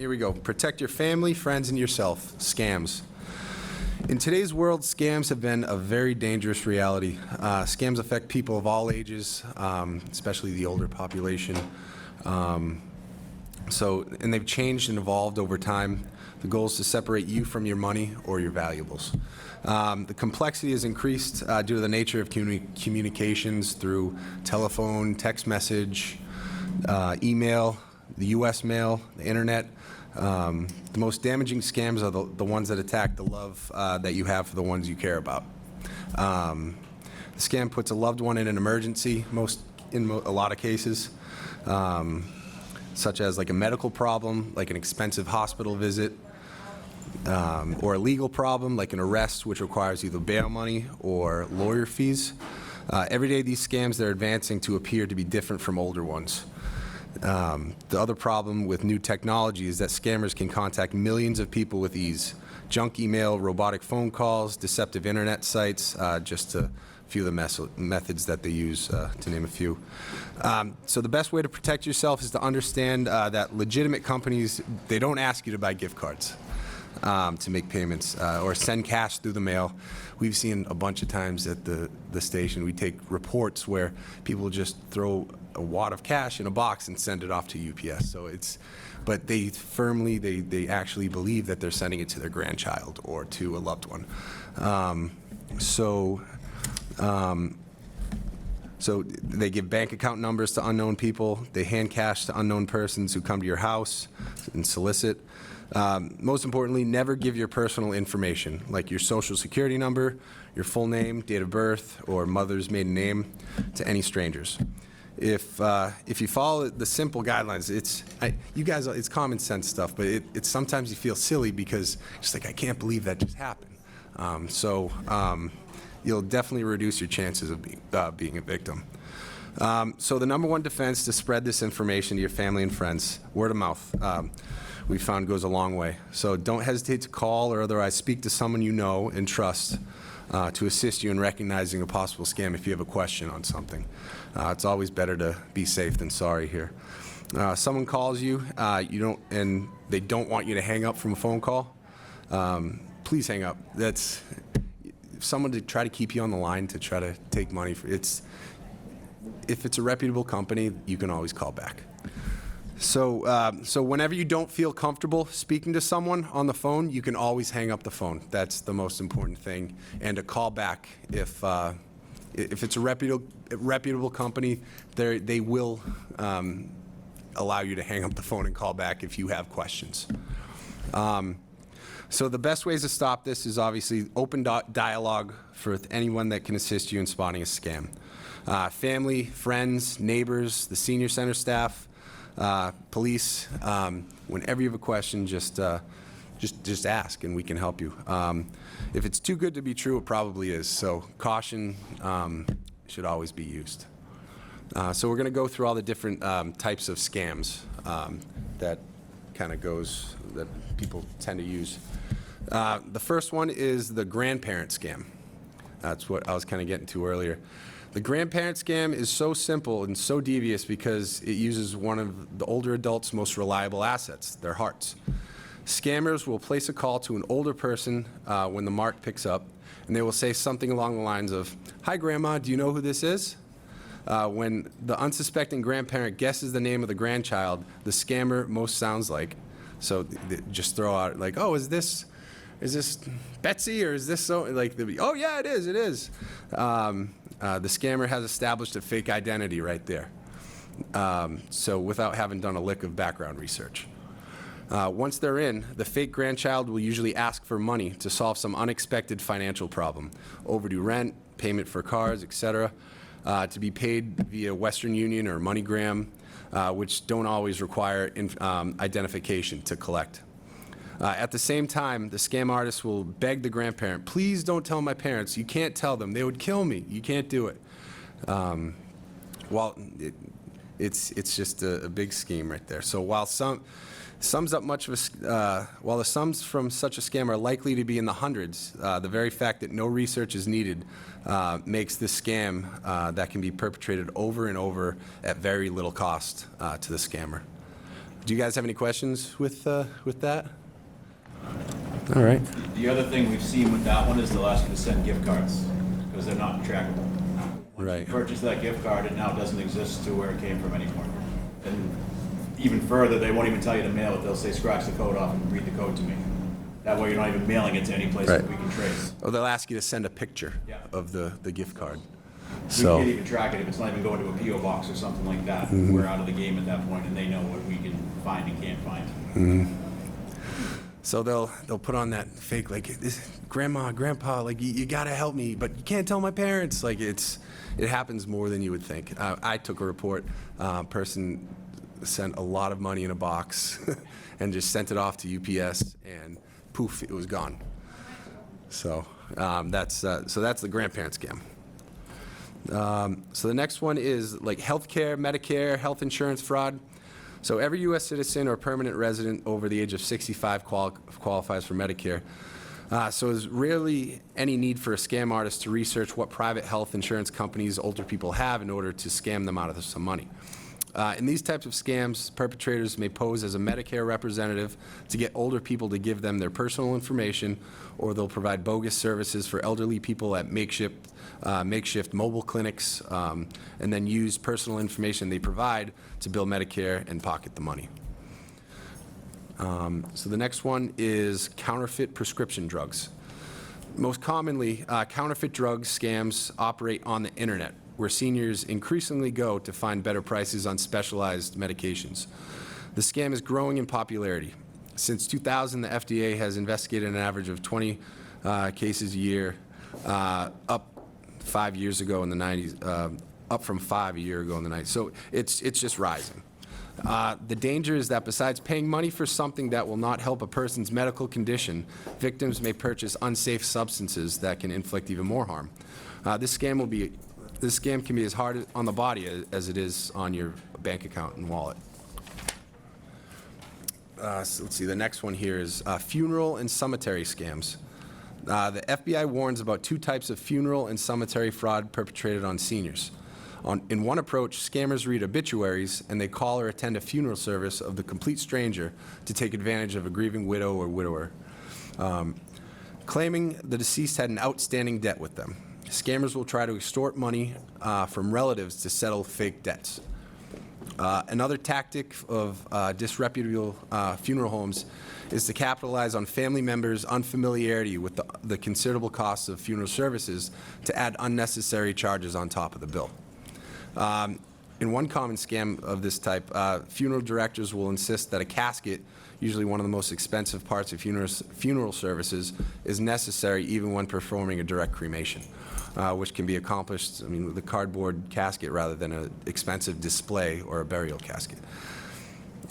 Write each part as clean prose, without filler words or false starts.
Here we go. Protect your family, friends, and yourself. Scams. In today's world, scams have been a very dangerous reality. Scams affect people of all ages, especially the older population. And they've changed and evolved over time. The goal is to separate you from your money or your valuables. The complexity has increased due to the nature of communications through telephone, text message, email, the U.S. mail, the internet. The most damaging scams are the ones that attack the love that you have for the ones you care about. The scam puts a loved one in an emergency, in a lot of cases, such as like a medical problem, like an expensive hospital visit, or a legal problem, like an arrest, which requires either bail money or lawyer fees. Every day, these scams, they're advancing to appear to be different from older ones. The other problem with new technology is that scammers can contact millions of people with ease. Junk email, robotic phone calls, deceptive internet sites, just a few of the methods that they use, to name a few. So the best way to protect yourself is to understand that legitimate companies, they don't ask you to buy gift cards to make payments or send cash through the mail. We've seen a bunch of times at the station, we take reports where people just throw a wad of cash in a box and send it off to UPS. So but they actually believe that they're sending it to their grandchild or to a loved one. So they give bank account numbers to unknown people. They hand cash to unknown persons who come to your house and solicit. Most importantly, never give your personal information, like your social security number, your full name, date of birth, or mother's maiden name, to any strangers. If you follow the simple guidelines, it's common sense stuff, but it's sometimes you feel silly because it's like, I can't believe that just happened. You'll definitely reduce your chances of being a victim. So the number one defense to spread this information to your family and friends, word of mouth, we found goes a long way. So don't hesitate to call or otherwise speak to someone you know and trust to assist you in recognizing a possible scam if you have a question on something. It's always better to be safe than sorry here. Someone calls you, and they don't want you to hang up from a phone call. Please hang up. That's someone to try to keep you on the line to try to take money. If it's a reputable company, you can always call back. So whenever you don't feel comfortable speaking to someone on the phone, you can always hang up the phone. That's the most important thing. And to call back if it's a reputable company, they will allow you to hang up the phone and call back if you have questions. So the best ways to stop this is obviously open dialogue for anyone that can assist you in spotting a scam. Family, friends, neighbors, the senior center staff, police. Whenever you have a question, just ask and we can help you. If it's too good to be true, it probably is. So caution should always be used. So we're going to go through all the different types of scams that people tend to use. The first one is the grandparent scam. That's what I was kind of getting to earlier. The grandparent scam is so simple and so devious because it uses one of the older adults' most reliable assets, their hearts. Scammers will place a call to an older person when the mark picks up, and they will say something along the lines of, "Hi, Grandma, do you know who this is?" When the unsuspecting grandparent guesses the name of the grandchild, the scammer most sounds like. So they just throw out like, "Oh, is this Betsy, or is this so?" Like, "Oh yeah, it is. The scammer has established a fake identity right there. So without having done a lick of background research. Once they're in, the fake grandchild will usually ask for money to solve some unexpected financial problem, overdue rent, payment for cars, etc., to be paid via Western Union or MoneyGram, which don't always require identification to collect. At the same time, the scam artist will beg the grandparent, "Please don't tell my parents. You can't tell them. They would kill me. You can't do it." It's just a big scheme right there. So while the sums from such a scam are likely to be in the hundreds, the very fact that no research is needed makes this scam that can be perpetrated over and over at very little cost to the scammer. Do you guys have any questions with that? All right. The other thing we've seen with that one is they'll ask you to send gift cards because they're not trackable. Right. You purchase that gift card, it now doesn't exist to where it came from anymore. And even further, they won't even tell you to mail it. They'll say, scratch the code off and read the code to me. That way you're not even mailing it to any place that we can trace. Oh, they'll ask you to send a picture of the gift card. We can't even track it if it's not even going to a P.O. box or something like that. We're out of the game at that point, and they know what we can find and can't find. So they'll put on that fake, like, this, grandma, grandpa, like, you gotta help me, but you can't tell my parents. Like, it happens more than you would think. I took a report. Person sent a lot of money in a box and just sent it off to UPS, and poof, it was gone. So that's the grandparent scam. So the next one is like healthcare, Medicare, health insurance fraud. So every U.S. citizen or permanent resident over the age of 65 qualifies for Medicare. So there's rarely any need for a scam artist to research what private health insurance companies older people have in order to scam them out of some money. In these types of scams, perpetrators may pose as a Medicare representative to get older people to give them their personal information, or they'll provide bogus services for elderly people at makeshift mobile clinics, and then use personal information they provide to bill Medicare and pocket the money. So the next one is counterfeit prescription drugs. Most commonly, counterfeit drugs scams operate on the internet, where seniors increasingly go to find better prices on specialized medications. The scam is growing in popularity. Since 2000, the FDA has investigated an average of 20 cases a year, up 5 years ago in the 90s, up from 5 a year ago in the 90s. So it's just rising. The danger is that besides paying money for something that will not help a person's medical condition, victims may purchase unsafe substances that can inflict even more harm. This scam can be as hard on the body as it is on your bank account and wallet. So let's see, the next one here is funeral and cemetery scams. The FBI warns about two types of funeral and cemetery fraud perpetrated on seniors. In one approach, scammers read obituaries and they call or attend a funeral service of the complete stranger to take advantage of a grieving widow or widower, claiming the deceased had an outstanding debt with them. Scammers will try to extort money from relatives to settle fake debts. Another tactic of disreputable funeral homes is to capitalize on family members' unfamiliarity with the considerable costs of funeral services to add unnecessary charges on top of the bill. In one common scam of this type, funeral directors will insist that a casket, usually one of the most expensive parts of funeral services, is necessary even when performing a direct cremation, which can be accomplished, with a cardboard casket rather than an expensive display or a burial casket.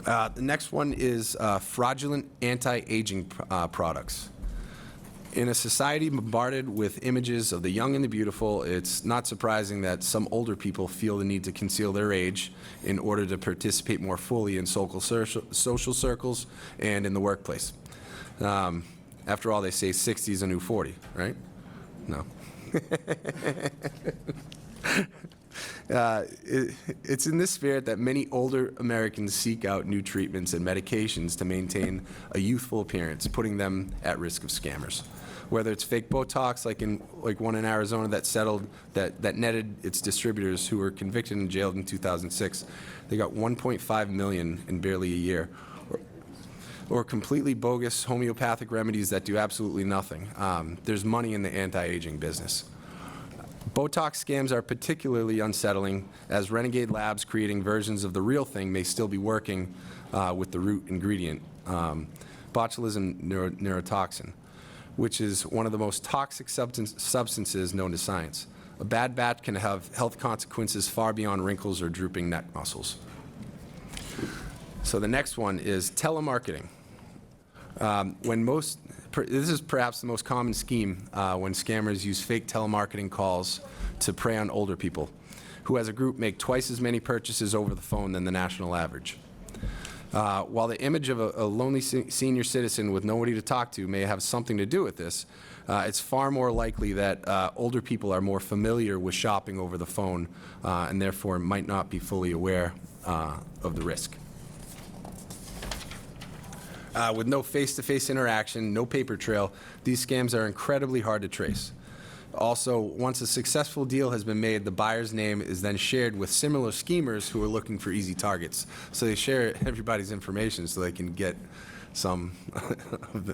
The next one is fraudulent anti-aging products. In a society bombarded with images of the young and the beautiful, it's not surprising that some older people feel the need to conceal their age in order to participate more fully in social circles and in the workplace. After all, they say 60 is a new 40, right? No. It's in this spirit that many older Americans seek out new treatments and medications to maintain a youthful appearance, putting them at risk of scammers. Whether it's fake Botox, like one in Arizona that netted its distributors, who were convicted and jailed in 2006, they got $1.5 million in barely a year. Or completely bogus homeopathic remedies that do absolutely nothing. There's money in the anti-aging business. Botox scams are particularly unsettling, as renegade labs creating versions of the real thing may still be working with the root ingredient, botulism neurotoxin, which is one of the most toxic substances known to science. A bad batch can have health consequences far beyond wrinkles or drooping neck muscles. So the next one is telemarketing. This is perhaps the most common scheme when scammers use fake telemarketing calls to prey on older people, who as a group make twice as many purchases over the phone than the national average. While the image of a lonely senior citizen with nobody to talk to may have something to do with this, it's far more likely that older people are more familiar with shopping over the phone and therefore might not be fully aware of the risk. With no face-to-face interaction, no paper trail, these scams are incredibly hard to trace. Also, once a successful deal has been made, the buyer's name is then shared with similar schemers who are looking for easy targets. So they share everybody's information so they can get some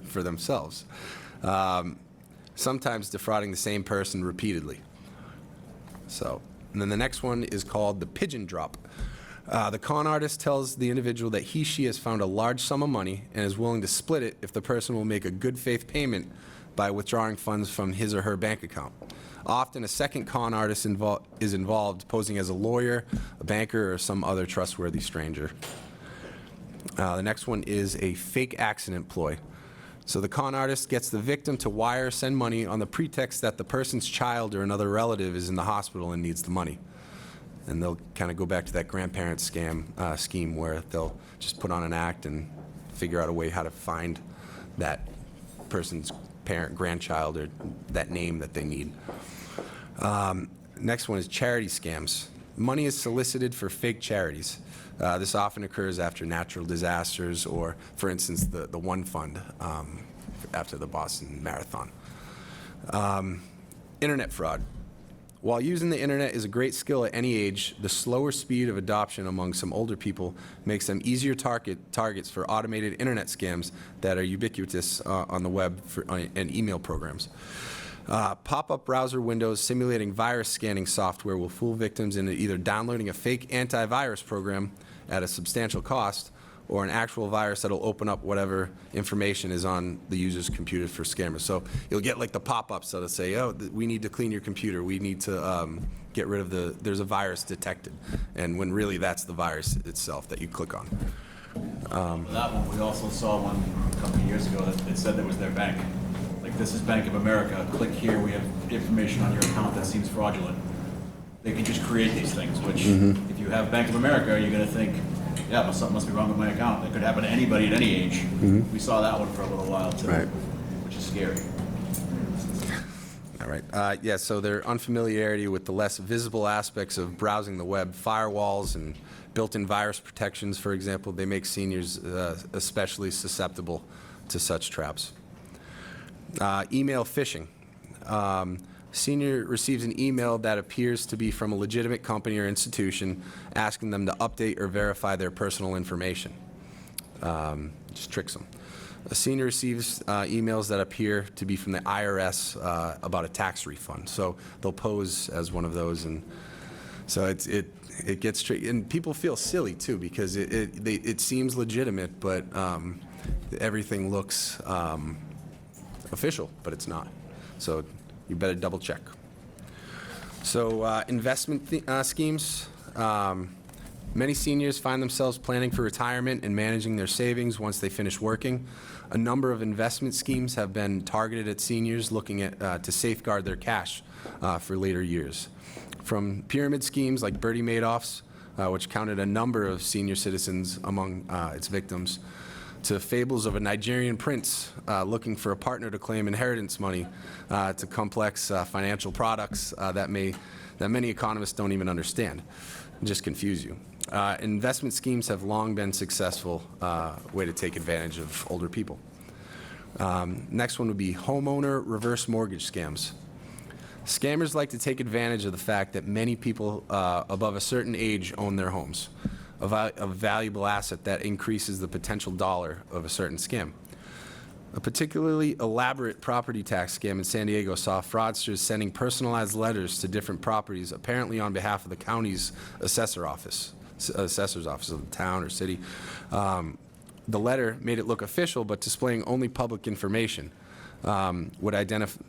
for themselves. Sometimes defrauding the same person repeatedly. And then the next one is called the pigeon drop. The con artist tells the individual that she has found a large sum of money and is willing to split it if the person will make a good faith payment by withdrawing funds from his or her bank account. Often a second con artist is involved, posing as a lawyer, a banker, or some other trustworthy stranger. The next one is a fake accident ploy. So the con artist gets the victim to wire or send money on the pretext that the person's child or another relative is in the hospital and needs the money. And they'll kind of go back to that grandparent scheme where they'll just put on an act and figure out a way how to find that person's parent, grandchild, or that name that they need. Next one is charity scams. Money is solicited for fake charities. This often occurs after natural disasters or, for instance, the One Fund after the Boston Marathon. Internet fraud. While using the internet is a great skill at any age, the slower speed of adoption among some older people makes them easier targets for automated internet scams that are ubiquitous on the web and email programs. Pop-up browser windows simulating virus scanning software will fool victims into either downloading a fake antivirus program at a substantial cost or an actual virus that'll open up whatever information is on the user's computer for scammers. So you'll get like the pop-ups that'll say, oh, we need to clean your computer. We need to get rid of there's a virus detected. And when really that's the virus itself that you click on. That one, we also saw one a couple of years ago that it said that was their bank. Like, this is Bank of America. Click here, we have information on your account that seems fraudulent. They can just create these things, which if you have Bank of America, you're going to think, yeah, but something must be wrong with my account. It could happen to anybody at any age. We saw that one for a little while too, Right. which is scary. All right. Yeah, so their unfamiliarity with the less visible aspects of browsing the web, firewalls and built-in virus protections, for example, they make seniors especially susceptible to such traps. Email phishing. Senior receives an email that appears to be from a legitimate company or institution asking them to update or verify their personal information. Just tricks them. A senior receives emails that appear to be from the IRS about a tax refund. So they'll pose as one of those, and so it gets tricky. And people feel silly too because it seems legitimate, but everything looks official, but it's not. So you better double check. So investment schemes. Many seniors find themselves planning for retirement and managing their savings once they finish working. A number of investment schemes have been targeted at seniors looking at to safeguard their cash for later years. From pyramid schemes like Bernie Madoff's, which counted a number of senior citizens among its victims, to fables of a Nigerian prince looking for a partner to claim inheritance money, to complex financial products that many economists don't even understand, just confuse you. Investment schemes have long been successful way to take advantage of older people. Next one would be homeowner reverse mortgage scams. Scammers like to take advantage of the fact that many people above a certain age own their homes, a valuable asset that increases the potential dollar of a certain scam. A particularly elaborate property tax scam in San Diego saw fraudsters sending personalized letters to different properties, apparently on behalf of the county's assessor's office of the town or city. The letter made it look official, but displaying only public information would identify.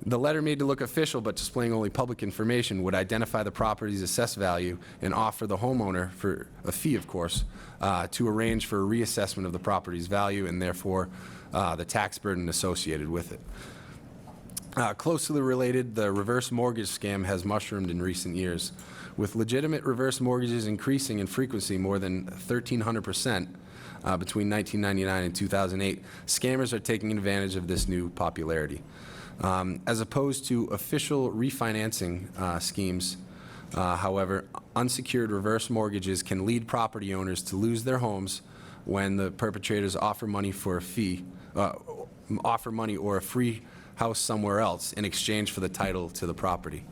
The letter made to look official, but displaying only public information would identify the property's assessed value and offer the homeowner, for a fee of course, to arrange for a reassessment of the property's value and therefore the tax burden associated with it. Closely related, the reverse mortgage scam has mushroomed in recent years, with legitimate reverse mortgages increasing in frequency more than 1,300% between 1999 and 2008. Scammers are taking advantage of this new popularity. As opposed to official refinancing schemes, however, unsecured reverse mortgages can lead property owners to lose their homes when the perpetrators offer money for a fee, offer money or a free house somewhere else in exchange for the title to the property.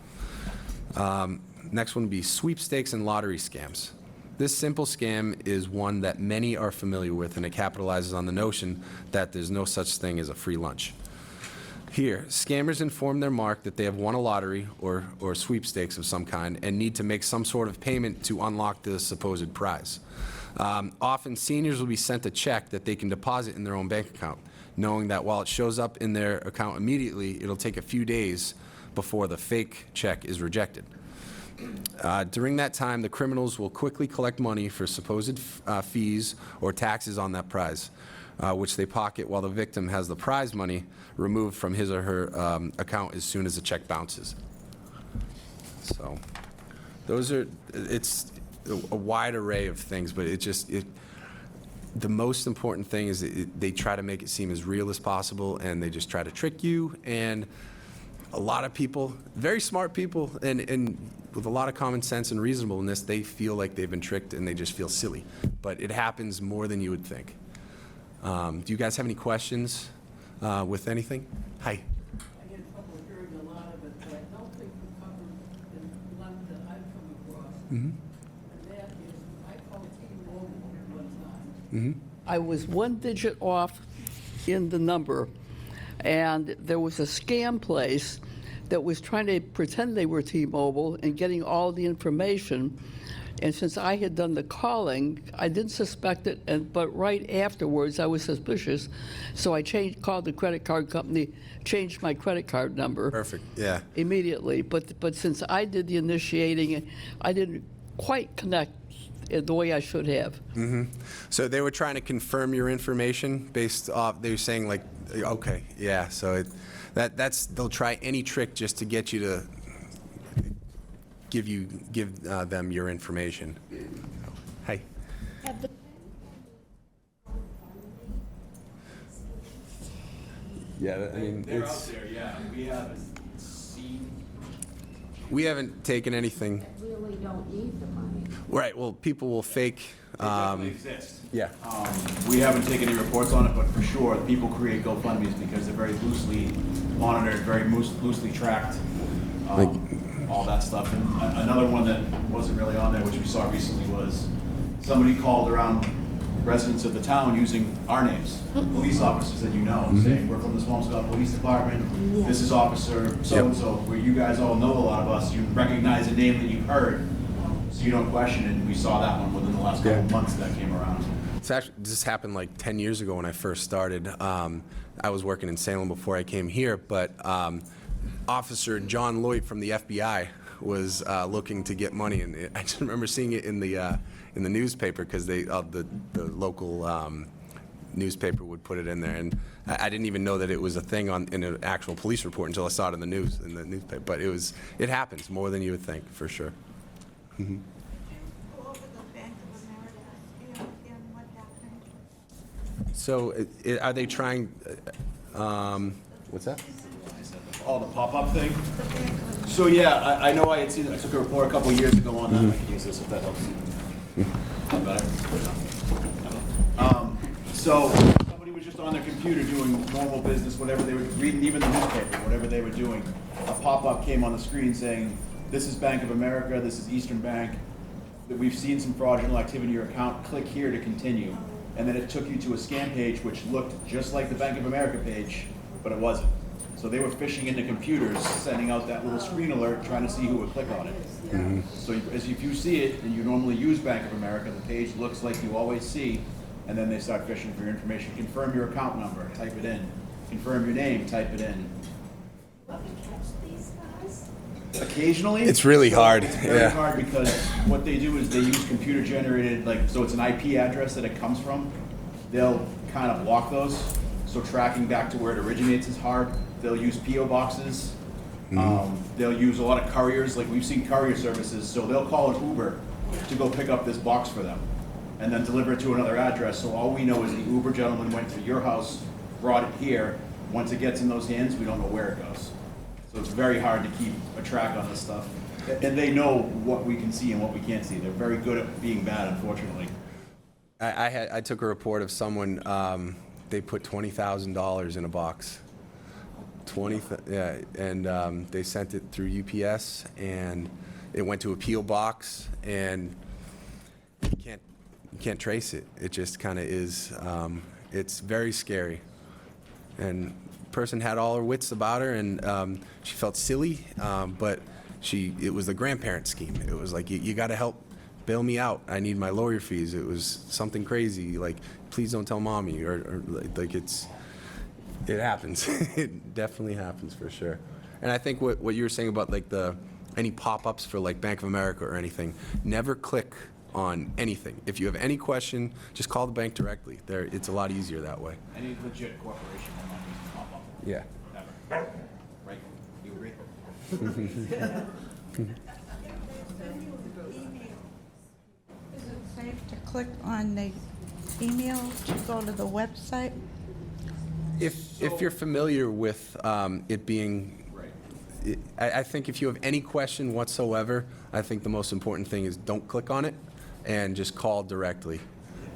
Next one would be sweepstakes and lottery scams. This simple scam is one that many are familiar with, and it capitalizes on the notion that there's no such thing as a free lunch. Here, scammers inform their mark that they have won a lottery or sweepstakes of some kind and need to make some sort of payment to unlock the supposed prize. Often, seniors will be sent a check that they can deposit in their own bank account, knowing that while it shows up in their account immediately, it'll take a few days before the fake check is rejected. During that time, the criminals will quickly collect money for supposed fees or taxes on that prize, which they pocket while the victim has the prize money removed from his or her account as soon as the check bounces. So it's a wide array of things, but the most important thing is that they try to make it seem as real as possible, and they just try to trick you. And a lot of people, very smart people, and with a lot of common sense and reasonableness, they feel like they've been tricked and they just feel silly. But it happens more than you would think. Do you guys have any questions with anything? Hi. I get trouble hearing a lot of it, but I don't think we covered the one that I've come across. And that is, I called T-Mobile one time. I was one digit off in the number, and there was a scam place that was trying to pretend they were T-Mobile and getting all the information. And since I had done the calling, I didn't suspect it, but right afterwards I was suspicious, so I called the credit card company, changed my credit card number. Perfect, yeah. Immediately, but since I did the initiating, I didn't quite connect the way I should have. So they were trying to confirm your information based off, they were saying like, okay, yeah, so they'll try any trick just to get you to give them your information. Hi. Yeah, I mean, They're out there, yeah. We haven't seen. we haven't taken anything. That really don't need the money. Right, well, people will fake. They definitely exist. Yeah. We haven't taken any reports on it, but for sure, people create GoFundMes because they're very loosely monitored, very loosely tracked, all that stuff. And another one that wasn't really on there, which we saw recently, was somebody called around residents of the town using our names, police officers that you know, saying, we're from the Swampscott Police Department, this is Officer so-and-so, where you guys all know a lot of us, you recognize a name that you've heard, so you don't question it. And we saw that one within the last couple of months that came around. It's actually, this happened like 10 years ago when I first started. I was working in Salem before I came here, but Officer John Lloyd from the FBI was looking to get money, and I just remember seeing it in the newspaper because the local newspaper would put it in there, and I didn't even know that it was a thing in an actual police report until I saw it in the newspaper. But it happens more than you would think, for sure. Go over the Bank of America and what happened. So are they trying? What's that? Oh, the pop-up thing? So yeah, I know I had seen it. I took a report a couple of years ago on that. I can use this if that helps. Not better? So somebody was just on their computer doing normal business, whatever they were reading, even the newspaper, whatever they were doing. A pop-up came on the screen saying, this is Bank of America, this is Eastern Bank, that we've seen some fraudulent activity in your account, click here to continue. And then it took you to a scam page which looked just like the Bank of America page, but it wasn't. So they were phishing into computers, sending out that little screen alert, trying to see who would click on it. So if you see it, and you normally use Bank of America, the page looks like you always see, and then they start phishing for your information. Confirm your account number, type it in. Confirm your name, type it in. Let me catch these guys. Occasionally. It's really hard. It's very Yeah. hard because what they do is they use computer generated, so it's an IP address that it comes from. They'll kind of block those, so tracking back to where it originates is hard. They'll use PO boxes. They'll use a lot of couriers, like we've seen courier services, so they'll call an Uber to go pick up this box for them and then deliver it to another address. So all we know is the Uber gentleman went to your house, brought it here. Once it gets in those hands, we don't know where it goes. So it's very hard to keep a track on this stuff. And they know what we can see and what we can't see. They're very good at being bad, unfortunately. I took a report of someone, they put $20,000 in a box. Yeah, and they sent it through UPS, and it went to a P.O. box, and you can't trace it. It just kind of is. It's very scary. And the person had all her wits about her, and she felt silly, but it was the grandparent scheme. It was like, you got to help bail me out. I need my lawyer fees. It was something crazy, like, please don't tell mommy, or like it happens. It definitely happens for sure. And I think what you were saying about like any pop-ups for like Bank of America or anything, never click on anything. If you have any question, just call the bank directly. It's a lot easier that way. Any legit corporation will not use the pop-up. Yeah. Never. Right? You agree? Is it safe to click on the email to go to the website? If you're familiar with it being, Right. I think if you have any question whatsoever, I think the most important thing is don't click on it and just call directly.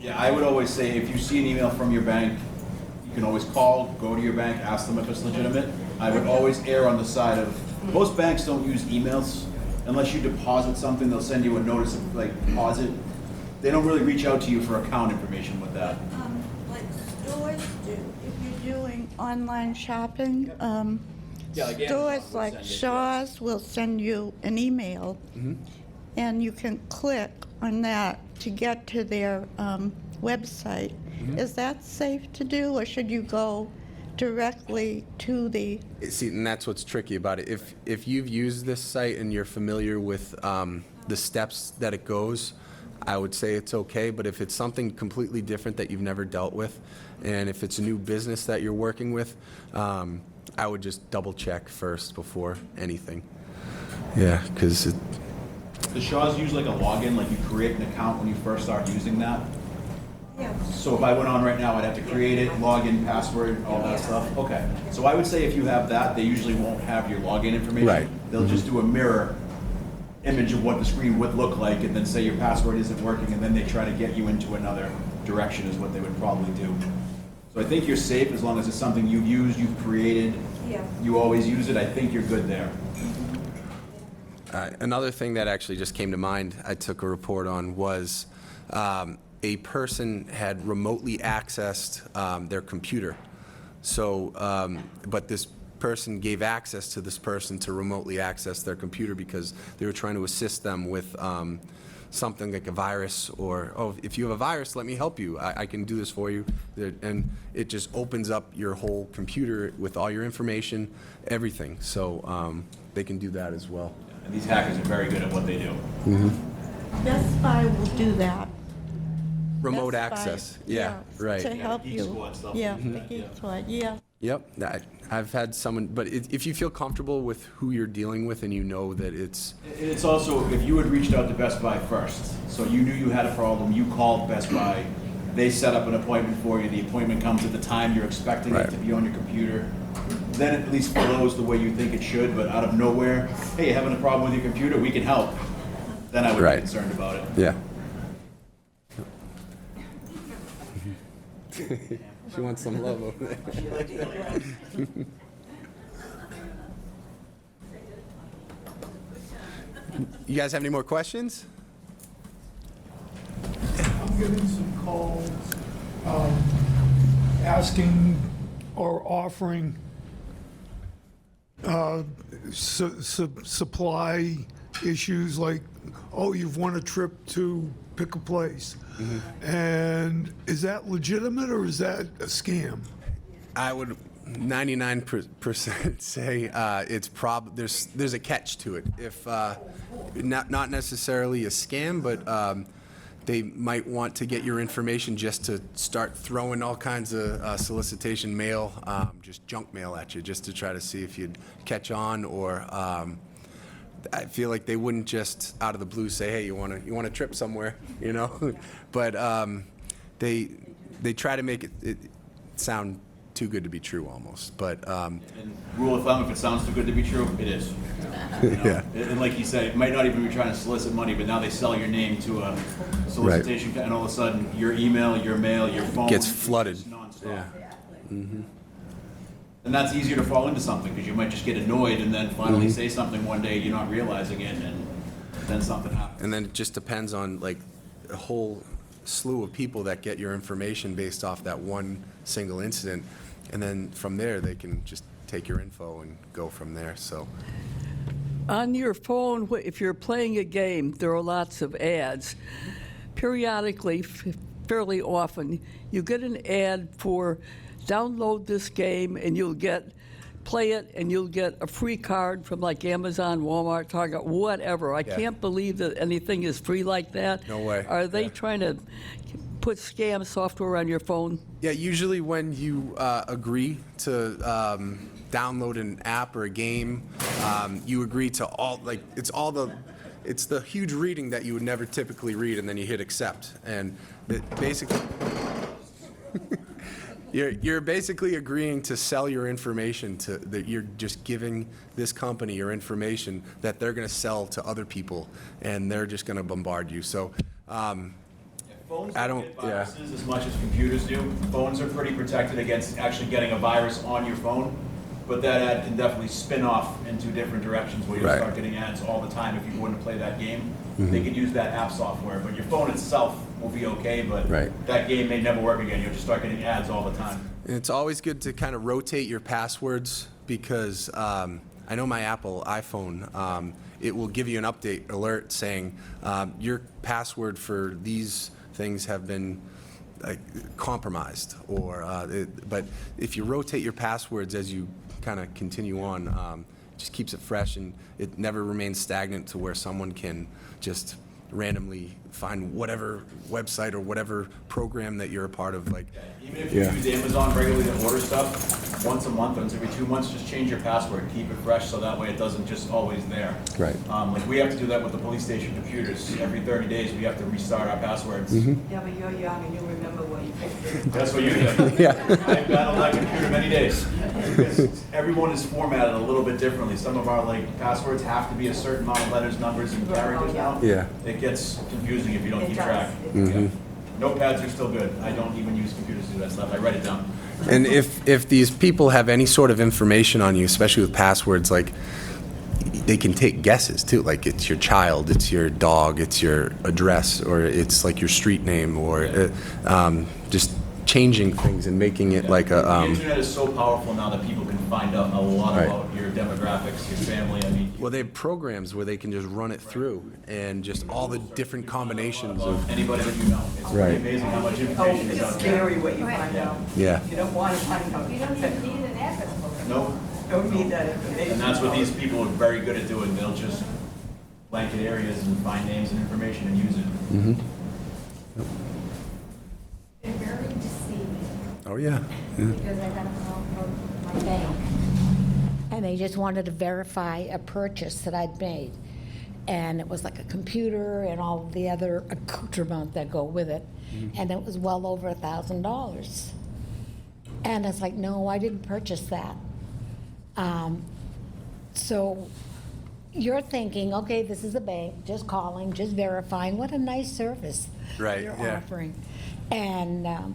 Yeah, I would always say if you see an email from your bank, you can always call, go to your bank, ask them if it's legitimate. I would always err on the side of, most banks don't use emails. Unless you deposit something, they'll send you a notice of like deposit. They don't really reach out to you for account information with that. Like stores do, if you're doing online shopping, Yeah, like Amazon stores will like send it, Shaw's will send you an email, and you can click on that to get to their website. Is that safe to do, or should you go directly to the? See, and that's what's tricky about it. If you've used this site and you're familiar with the steps that it goes, I would say it's okay. But if it's something completely different that you've never dealt with, and if it's a new business that you're working with, I would just double check first before anything. Yeah, because The Shaw's use like a login, like you create an account when you first start using that. Yeah. So if I went on right now, I'd have to create it, login, password, all that stuff. Okay. So I would say if you have that, they usually won't have your login information. Right. They'll just do a mirror image of what the screen would look like and then say your password isn't working, and then they try to get you into another direction is what they would probably do. So I think you're safe as long as it's something you've used, you've created, Yeah. you always use it. I think you're good there. another thing that actually just came to mind, I took a report on, was a person had remotely accessed their computer. So, but this person gave access to this person to remotely access their computer because they were trying to assist them with something like a virus, or, oh, if you have a virus, let me help you. I can do this for you. And it just opens up your whole computer with all your information, everything. So they can do that as well. And these hackers are very good at what they do. Best Buy will do that. Remote Best Buy, access, yeah, right. To help Geek you. Squad stuff Yeah, like the that, Geek yeah. Squad, yeah. Yep, I've had someone, but if you feel comfortable with who you're dealing with and you know that it's, It's also, if you had reached out to Best Buy first, so you knew you had a problem, you called Best Buy, they set up an appointment for you, the appointment comes at the time you're expecting it Right. to be on your computer, then it at least flows the way you think it should, but out of nowhere, hey, you're having a problem with your computer, we can help. Then I would be Right. concerned about it. yeah. She wants some love over there. You guys have any more questions? I'm getting some calls asking or offering supply issues like, oh, you've won a trip to pick a place. And is that legitimate or is that a scam? I would 99% say it's there's a catch to it. If not necessarily a scam, but they might want to get your information just to start throwing all kinds of solicitation mail, just junk mail at you, just to try to see if you'd catch on. Or I feel like they wouldn't just out of the blue say, "Hey, you want a trip somewhere?" You know, but they try to make it sound too good to be true almost. But And rule of thumb, if it sounds too good to be true, it is. You know? Yeah. And like you said, it might not even be trying to solicit money, but now they sell your name to a solicitation, and all of a sudden, your email, your mail, your phone. Gets it's flooded. just nonstop. Yeah. And that's easier to fall into something, because you might just get annoyed and then finally say something one day, you're not realizing it, and then something happens. And then it just depends on like a whole slew of people that get your information based off that one single incident. And then from there, they can just take your info and go from there, so. On your phone, if you're playing a game, there are lots of ads. Periodically, fairly often, you get an ad for download this game and play it and you'll get a free card from like Amazon, Walmart, Target, whatever. I Yeah. can't believe that anything is free like that. No way. Are they Yeah. trying to put scam software on your phone? Yeah, usually when you agree to download an app or a game, you agree to it's the huge reading that you would never typically read, and then you hit accept. And it basically, you're basically agreeing to sell your information that you're just giving this company your information that they're going to sell to other people, and they're just going to bombard you. So, Phones I don't don't- get yeah. viruses as much as computers do. Phones are pretty protected against actually getting a virus on your phone, but that ad can definitely spin off into different directions where you Right. start getting ads all the time if you go in to play that game. They could use that app software, but your phone itself will be okay, but Right. that game may never work again. You'll just start getting ads all the time. And it's always good to kind of rotate your passwords because I know my Apple iPhone, it will give you an update alert saying your password for these things have been compromised, but if you rotate your passwords as you kind of continue on, it just keeps it fresh and it never remains stagnant to where someone can just randomly find whatever website or whatever program that you're a part of. Like, Even if you Yeah. use Amazon regularly to order stuff, once a month, once every 2 months, just change your password, keep it fresh, so that way it doesn't just always there. Right. Like we have to do that with the police station computers. Every 30 days, we have to restart our passwords. Yeah, but you're young and you remember what you picked. That's what you do. Yeah. I've battled that computer many days. Because everyone is formatted a little bit differently. Some of our passwords have to be a certain amount of letters, numbers, and characters now. Yeah. It gets confusing if you don't It keep does. track. Mm-hmm. Yeah. Notepads are still good. I don't even use computers to do that stuff. I write it down. And if these people have any sort of information on you, especially with passwords, like, they can take guesses too. Like, it's your child, it's your dog, it's your address, or it's like your street name, or just changing things and making it like The a. internet is so powerful now that people can find out a lot Right. about your demographics, your family. I mean, Well, they have programs where they can just run it through and just all the different combinations of. anybody that you know. It's really Right. amazing how much Oh, information is it's out there. scary what you find out. Yeah. You don't want to find out. You don't even need an address book. Nope. Don't need that information. And that's what these people are very good at doing. They'll just blanket areas and find names and information and use it. They're very deceiving, Oh, yeah. because I got a call from my bank, and they just wanted to verify a purchase that I'd made. And it was like a computer and all the other accoutrements that go with it, and it was well over $1,000. And it's like, no, I didn't purchase that. So you're thinking, okay, this is a bank, just calling, just verifying, what a nice service Right, you're yeah. offering. And then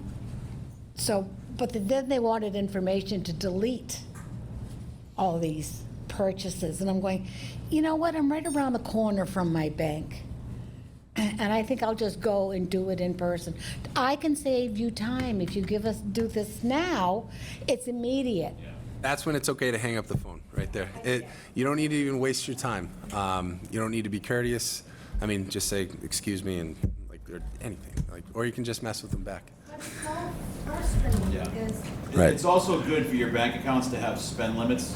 they wanted information to delete all these purchases. And I'm going, you know what, I'm right around the corner from my bank. And I think I'll just go and do it in person. I can save you time if you do this now, it's immediate. That's when it's okay to hang up the phone, right there. You don't need to even waste your time. You don't need to be courteous. I mean, just say, excuse me, and or anything. Or you can just mess with them back. What's so frustrating Yeah. is Right. It's also good for your bank accounts to have spend limits.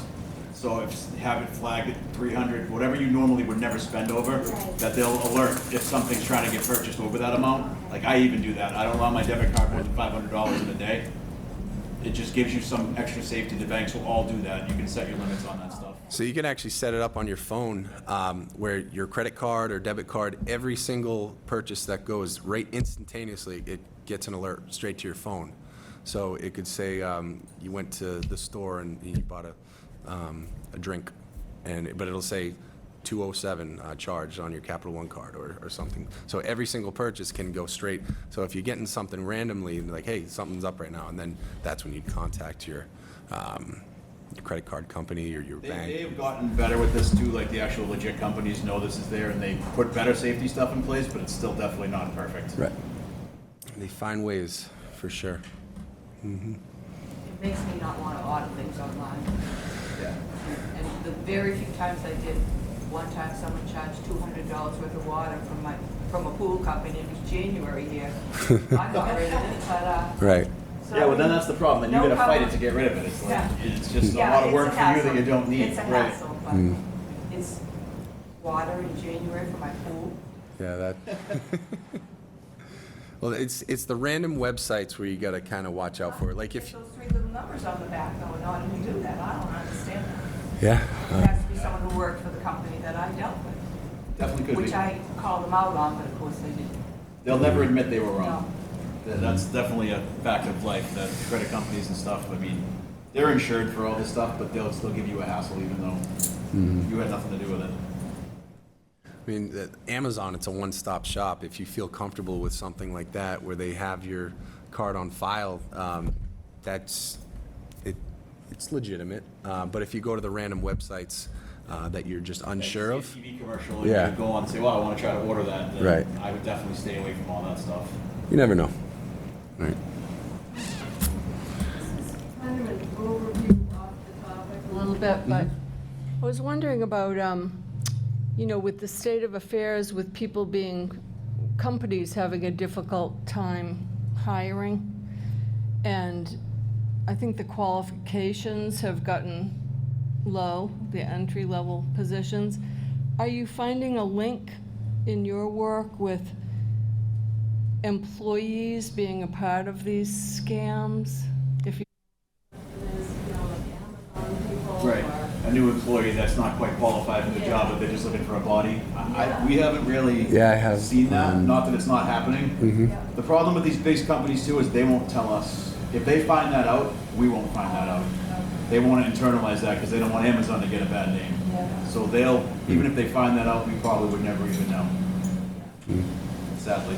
So have it flagged at 300, whatever you normally would never spend over, that they'll alert if something's trying to get purchased over that amount. Like I even do that. I don't allow my debit card more than $500 in a day. It just gives you some extra safety. The banks will all do that. You can set your limits on that stuff. So you can actually set it up on your phone where your credit card or debit card, every single purchase that goes right instantaneously, it gets an alert straight to your phone. So it could say you went to the store and you bought a drink, but it'll say 207 charged on your Capital One card or something. So every single purchase can go straight. So if you're getting something randomly, like, hey, something's up right now, and then that's when you'd contact your credit card company or your bank. They've gotten better with this too, like the actual legit companies know this is there and they put better safety stuff in place, but it's still definitely not perfect. Right. They find ways, for sure. It makes me not want to order things online. Yeah. And the very few times I did, one time someone charged $200 worth of water from a pool company. It was January here. I got rid of it, but Right. so Yeah, well then that's the problem, then you no gotta fight it problem. to get rid of it. It's like, Yeah. it's just a Yeah, lot of it's work a for you that hassle. you don't need. It's a Right. hassle, but it's water in January for my pool. Yeah, that. Well, it's the random websites where you got to kind of watch out for it. Like if. Those three little numbers on the back, though, in order to do that, I don't understand that. Yeah. It has to be someone who worked for the company that I dealt with, Definitely could be. which I called them out on, but of course they didn't. They'll never admit they were wrong. No. That's definitely a fact of life, that credit companies and stuff, I mean, they're insured for all this stuff, but they'll still give you a hassle even though you had nothing to do with it. I mean, Amazon, it's a one-stop shop. If you feel comfortable with something like that, where they have your card on file, it's legitimate. But if you go to the random websites that you're just unsure of, See a TV commercial, and Yeah. you go on and say, well, I want to try to order that, then Right. I would definitely stay away from all that stuff. you never know. Right. Kind of an overview off the topic a little bit, but I was wondering about, with the state of affairs, with people companies having a difficult time hiring, and I think the qualifications have gotten low, the entry-level positions. Are you finding a link in your work with employees being a part of these scams? If you, Right. A new employee that's not quite qualified for the job, but they're just looking for a body. We haven't really Yeah, I have, seen that, not that it's not happening. The problem with these big companies too is they won't tell us. If they find that out, we won't find that out. They want to internalize that because they don't want Amazon to get a bad name. So even if they find that out, we probably would never even know. Sadly.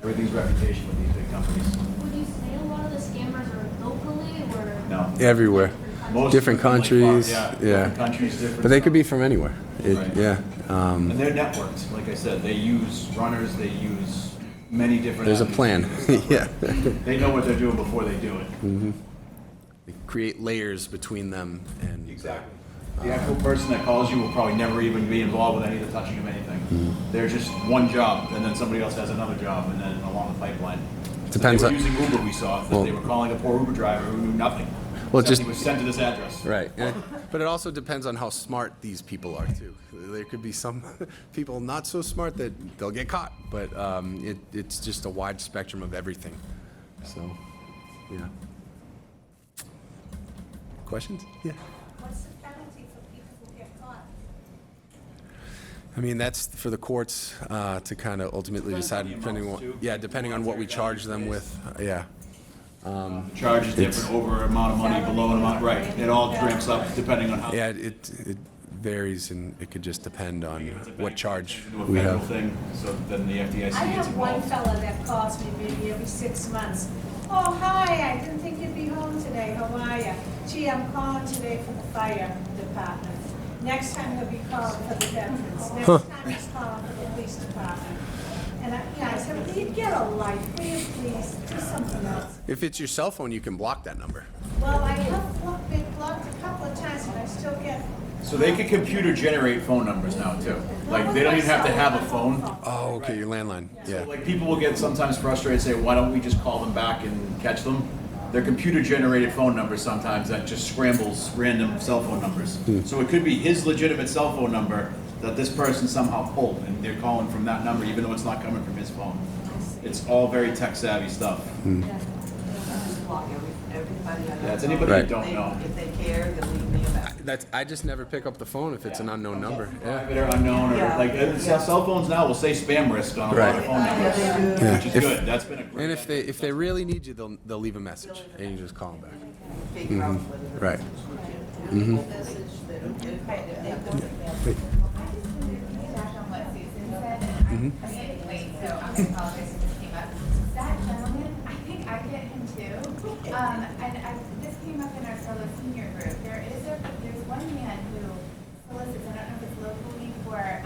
Everything's reputation with these big companies. Would you say a lot of the scammers are locally or? No. everywhere. Most Different of them, like, countries, different yeah. countries, different. But they could be stuff. from anywhere. Right. Yeah. And they're networked, like I said, they use runners, they use many different. There's a avenues plan. to do this stuff, Yeah. right? They know what they're doing before they do it. They create layers between them and. Exactly. The actual person that calls you will probably never even be involved with any of the touching of anything. They're just one job, and then somebody else has another job, and then along the pipeline. Depends So on- they were using Uber, we saw, that Well- they were calling a poor Uber driver who knew nothing. Well, Except just- he was sent to this address. Right. Yeah. But it also depends on how smart these people are too. There could be some people not so smart that they'll get caught, but it's just a wide spectrum of everything. So, yeah. Questions? Yeah. What's the penalty for people who get caught? I mean, that's for the courts to kind of ultimately Depends decide, on the depending amounts, on, too. yeah, depending on what we charge them with. Yeah. The charge is different over amount of money, below an amount, right. It all ramps up depending on how. Yeah, it varies, and it could just depend on If it's a what bank, charge it's into a we federal have. thing, so then the FDIC I gets have one involved. fella that calls me maybe every 6 months. Oh, hi, I didn't think you'd be home today, how are you? Gee, I'm calling today for the fire department. Next time he'll be calling for the veterans. Next time he's calling for the police department. And I said, will you get a life, will you please, do something else? If it's your cell phone, you can block that number. Well, I have been blocked a couple of times and I still get. So they can computer generate phone numbers now too. Like, they don't even have to have a phone. Oh, okay, your landline. Yeah. Like, people will get sometimes frustrated, say, why don't we just call them back and catch them? They're computer generated phone numbers sometimes that just scrambles random cell phone numbers. So it could be his legitimate cell phone number that this person somehow pulled, and they're calling from that number even though it's not coming from his phone. It's all very tech savvy stuff. block everybody I know. Yeah, it's anybody Right. you don't know. If they care, they'll leave me a message. I just never pick up the phone if it's an unknown number. Yeah. Private or unknown, or Yeah. like, cell phones now will say spam risk on a lot Right. of phone numbers, Yeah. which is If- good. That's been a great. And if they really need you, they'll leave a message and you just call them back. Figure out whether Right. Message that if they don't back on what Susan said, and I'm getting late, so I'm gonna apologize if this came up. That gentleman, I think I get him too. This came up in our fellow senior group. There's one man who solicits, I don't know if it's locally, for,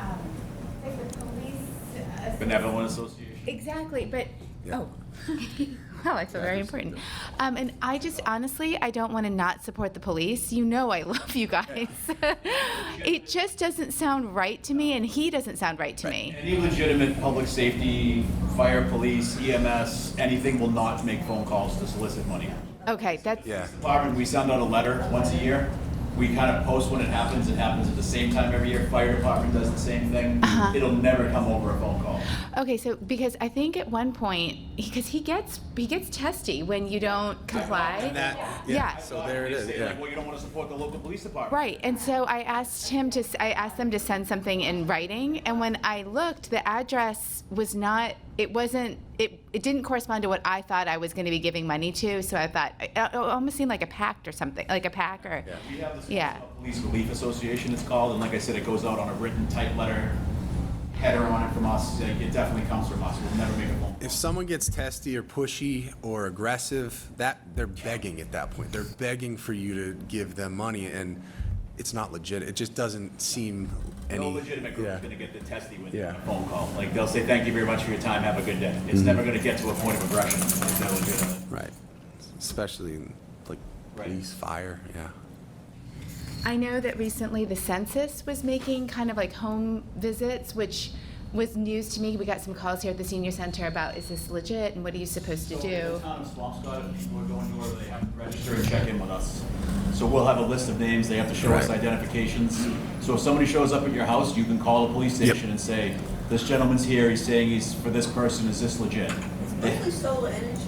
like the police. Benevolent Association. Exactly, but, Yeah. oh. Wow, I feel very important. And I just, honestly, I don't want to not support the police. You know I love you guys. It just doesn't sound right to me, and he doesn't sound right to me. Any legitimate public safety, fire, police, EMS, anything will not make phone calls to solicit money. Okay, that's, Yeah. Department, we send out a letter once a year. We kind of post when it happens. It happens at the same time every year. Fire department does the same thing. It'll never come over a phone call. okay, so because I think at one point, because he gets testy when you don't comply. Yeah. So there it They is. say, Yeah. like, well, you don't want to support the local police department. Right, and so I asked them to send something in writing, and when I looked, the address was not, it didn't correspond to what I thought I was going to be giving money to, so I thought, it almost seemed like a pact or something, like a pack or, We have this Yeah. Police Relief Association, it's called, and like I said, it goes out on a written type letter, header on it from us. It definitely comes from us. We'll never make a phone call. If someone gets testy or pushy or aggressive, they're begging at that point. They're begging for you to give them money, and it's not legit. It just doesn't seem any. No legitimate group yeah. is going to get the testy with Yeah. a phone call. Like, they'll say, thank you very much for your time, have a good day. It's never going to get to a point of aggression if they're legitimate. Right. Especially in like Right. police, fire. Yeah. I know that recently the census was making kind of like home visits, which was news to me. We got some calls here at the senior center about, is this legit and what are you supposed to So in do? the town of Swampscott, if people are going door, they have to register and check in with us. So we'll have a list of names, they have to show us Right. identifications. So if somebody shows up at your house, you can call the police station and say, this gentleman's here, he's saying he's for this person, is this legit? Mostly solar energy.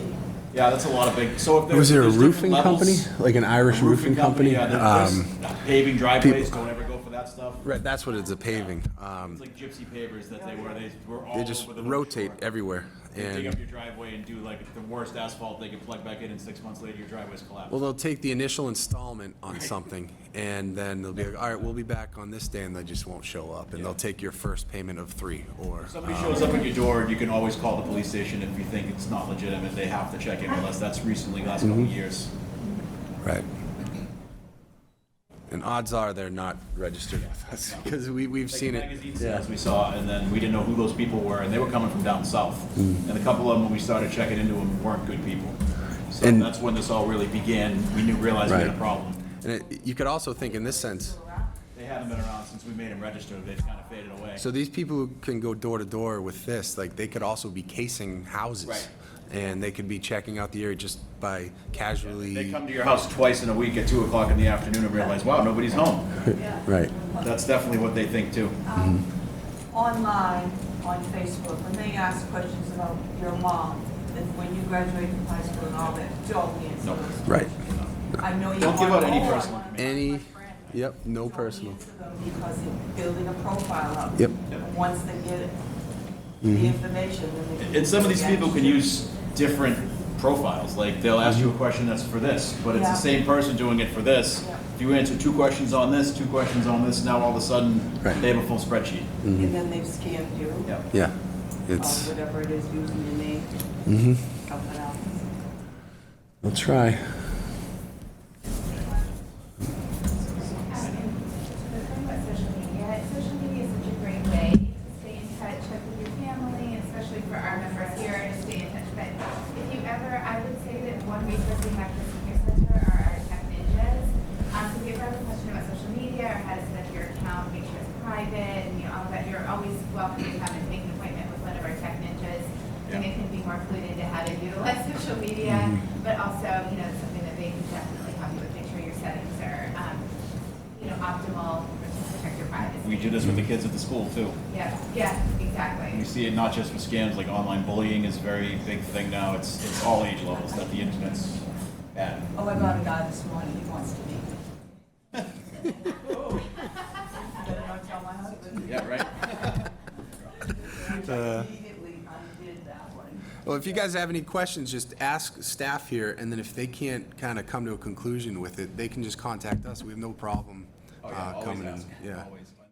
Yeah, that's a lot of big, so if Was there a there's different roofing levels- company, like an Irish A roofing company? Yeah, there's paving driveways, don't ever go for that stuff. Right. That's what it's a paving. It's like gypsy pavers that they were all They just over the North rotate Shore. everywhere, They dig and up your driveway and do like the worst asphalt they can plug back in, and 6 months later, your driveway's collapsed. well, they'll take the initial installment on something, and then they'll be like, all right, we'll be back on this day, and they just won't show up, and they'll take your first payment of 3, or If somebody shows up at your door, you can always call the police station if you think it's not legitimate. They have to check in with us. That's recently, last couple of years. right. And odds are they're not registered with us because we've Like seen it. magazine sales we saw, and then we didn't know who those people were, and they were coming from down south. And a couple of them, when we started checking into them, weren't good people. So And- that's when this all really began. We realized we had a Right. problem. And you could also think in this sense. They haven't been around since we made them register. They've kind of faded away. So these people who can go door to door with this, like they could also be casing houses, Right. and they could be checking out the area just by casually. They come to your house twice in a week at 2 o'clock in the afternoon and realize, wow, nobody's home. Right. That's definitely what they think too. Online, on Facebook, when they ask questions about your mom, and when you graduated from high school and all that, don't answer No. those Right. questions. I know you Don't give want out any more. personal information. Any. Yep. No Don't personal. answer them because they're building a profile up. Yep. And once they get the information, then they can. And some of these people can use different profiles, like they'll ask you a question that's for this, but it's the Yeah. same person doing it for this. Yeah. If you answer 2 questions on this, 2 questions on this, now all of a sudden, Right. they have a full spreadsheet. And then they've scammed you, Yeah. Yeah. or It's. whatever it is, using your name, something else. We'll try. Social media is such a great way to stay in touch with your family, and especially for our members here, to stay in touch. But if you ever, I would say that one resource we have for the senior center are our tech ninjas. So if you ever have a question about social media or how to set up your account, make sure it's private, and all of that, you're always welcome to come and make an appointment with one of our tech ninjas. And they can be more clued into how to utilize social media, but also, it's something that they can definitely help you with. Make sure your settings are, optimal to protect your privacy. We do this with the kids at the school too. Yeah, exactly. We see it not just for scams, like online bullying is a very big thing now. It's all age levels that the internet's Adam. Oh, I got a guy this morning, he wants to meet me. Better not tell my husband. Yeah, right? Immediately undid that one. Well, if you guys have any questions, just ask staff here, and then if they can't kind of come to a conclusion with it, they can just contact us. We have no problem Oh, yeah, always coming in. ask. Yeah. Always.